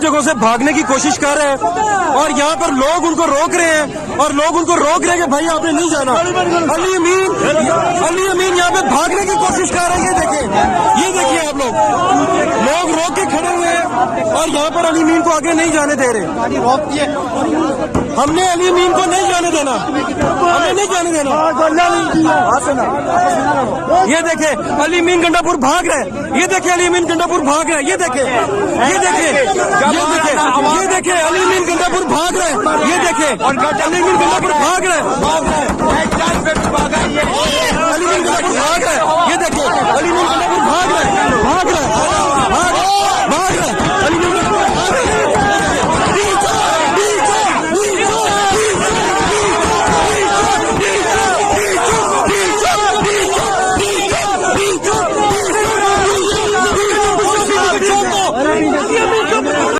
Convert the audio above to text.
जगहों से भागने की कोशिश कर रहे हैं और यहाँ पर लोग उनको रोक रहे हैं और लोग उनको रोक रहे हैं कि भाई यहाँ पे नहीं जाना। अली अमीन यहाँ पे भागने की कोशिश कर रहे हैं। ये देखिए आप लोग रोक के खड़े हुए हैं और यहाँ पर अली अमीन को आगे नहीं जाने दे रहे। हमने अली अमीन को नहीं जाने देना, हमें नहीं जाने देना। ये देखे अली अमीन गंडापुर भाग रहे, ये देखे अली अमीन गंडापुर भाग रहे, ये देखे अली अमीन गंडापुर भाग रहे, ये देखे अली अमीन गंडापुर भाग रहे, अली अमीन गंडापुर भाग रहे, ये देखे अली अमीन गंडापुर भाग रहे।